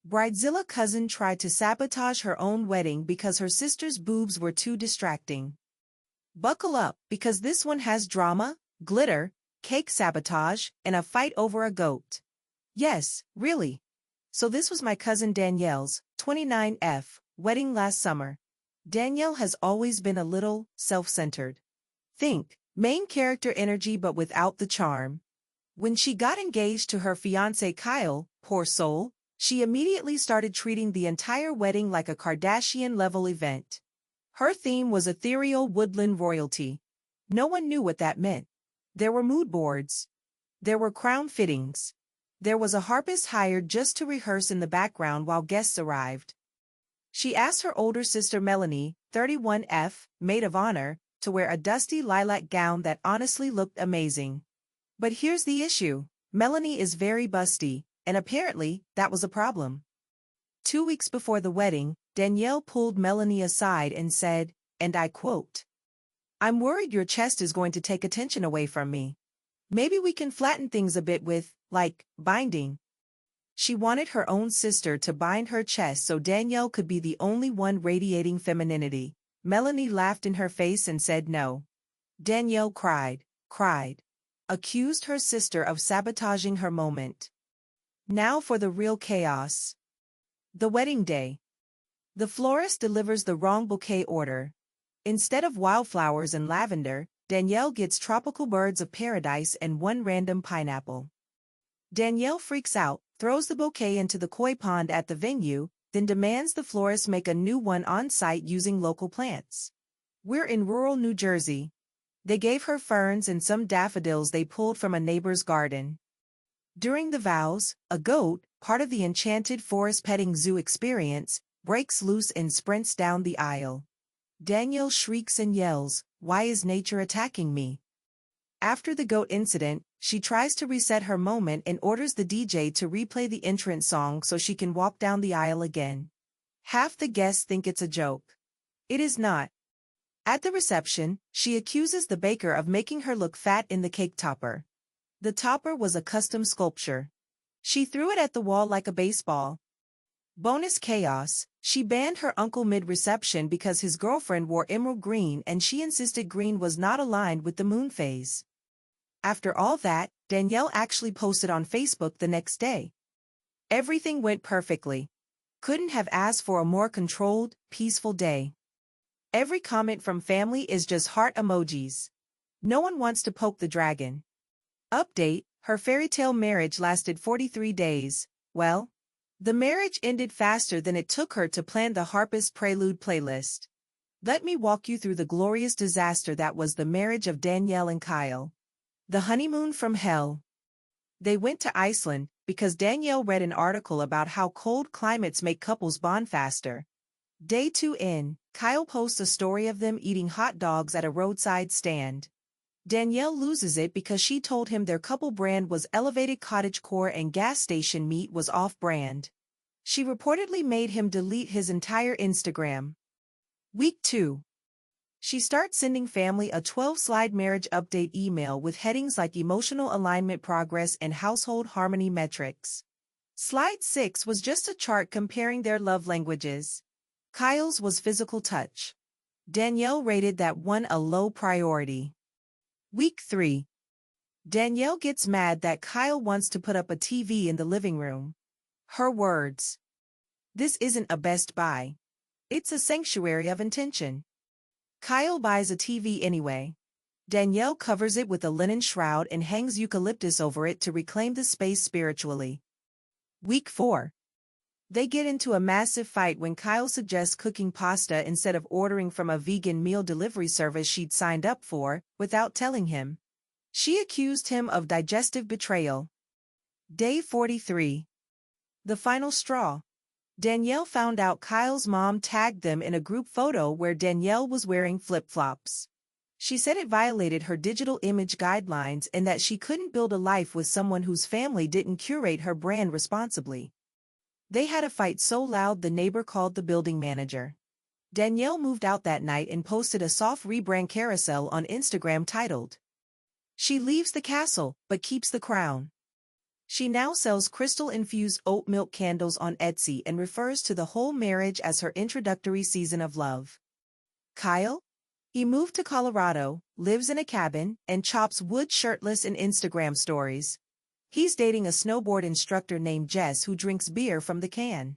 Bridezilla cousin tried to sabotage her own wedding because her sister's boobs were too distracting. Buckle up, because this one has drama, glitter, cake sabotage, and a fight over a goat. Yes, really. So this was my cousin Danielle's, 29F, wedding last summer. Danielle has always been a little self-centered. Think, main character energy but without the charm. When she got engaged to her fiancé Kyle, poor soul, she immediately started treating the entire wedding like a Kardashian-level event. Her theme was ethereal woodland royalty. No one knew what that meant. There were mood boards. There were crown fittings. There was a harpist hired just to rehearse in the background while guests arrived. She asked her older sister Melanie, 31F, maid of honor, to wear a dusty lilac gown that honestly looked amazing. But here's the issue. Melanie is very busty, and apparently, that was a problem. 2 weeks before the wedding, Danielle pulled Melanie aside and said, and I quote, "I'm worried your chest is going to take attention away from me. Maybe we can flatten things a bit with, like, binding." She wanted her own sister to bind her chest so Danielle could be the only one radiating femininity. Melanie laughed in her face and said no. Danielle cried, accused her sister of sabotaging her moment. Now for the real chaos. The wedding day. The florist delivers the wrong bouquet order. Instead of wildflowers and lavender, Danielle gets tropical birds of paradise and one random pineapple. Danielle freaks out, throws the bouquet into the koi pond at the venue, then demands the florist make a new one on site using local plants. We're in rural New Jersey. They gave her ferns and some daffodils they pulled from a neighbor's garden. During the vows, a goat, part of the enchanted forest petting zoo experience, breaks loose and sprints down the aisle. Danielle shrieks and yells, "Why is nature attacking me?" After the goat incident, she tries to reset her moment and orders the DJ to replay the entrance song so she can walk down the aisle again. Half the guests think it's a joke. It is not. At the reception, she accuses the baker of making her look fat in the cake topper. The topper was a custom sculpture. She threw it at the wall like a baseball. Bonus chaos, she banned her uncle mid-reception because his girlfriend wore emerald green and she insisted green was not aligned with the moon phase. After all that, Danielle actually posted on Facebook the next day. Everything went perfectly. Couldn't have asked for a more controlled, peaceful day. Every comment from family is just heart emojis. No one wants to poke the dragon. Update, her fairytale marriage lasted 43 days. Well, the marriage ended faster than it took her to plan the harpist prelude playlist. Let me walk you through the glorious disaster that was the marriage of Danielle and Kyle. The honeymoon from hell. They went to Iceland because Danielle read an article about how cold climates make couples bond faster. Day 2 in, Kyle posts a story of them eating hot dogs at a roadside stand. Danielle loses it because she told him their couple brand was elevated cottagecore and gas station meat was off-brand. She reportedly made him delete his entire Instagram. Week 2. She starts sending family a 12-slide marriage update email with headings like emotional alignment progress and household harmony metrics. Slide 6 was just a chart comparing their love languages. Kyle's was physical touch. Danielle rated that one a low priority. Week 3. Danielle gets mad that Kyle wants to put up a TV in the living room. Her words. "This isn't a Best Buy. It's a sanctuary of intention." Kyle buys a TV anyway. Danielle covers it with a linen shroud and hangs eucalyptus over it to reclaim the space spiritually. Week 4. They get into a massive fight when Kyle suggests cooking pasta instead of ordering from a vegan meal delivery service she'd signed up for, without telling him. She accused him of digestive betrayal. Day 43. The final straw. Danielle found out Kyle's mom tagged them in a group photo where Danielle was wearing flip-flops. She said it violated her digital image guidelines and that she couldn't build a life with someone whose family didn't curate her brand responsibly. They had a fight so loud the neighbor called the building manager. Danielle moved out that night and posted a soft rebrand carousel on Instagram titled, "She leaves the castle, but keeps the crown." She now sells crystal-infused oat milk candles on Etsy and refers to the whole marriage as her introductory season of love. Kyle? He moved to Colorado, lives in a cabin, and chops wood shirtless in Instagram stories. He's dating a snowboard instructor named Jess who drinks beer from the can.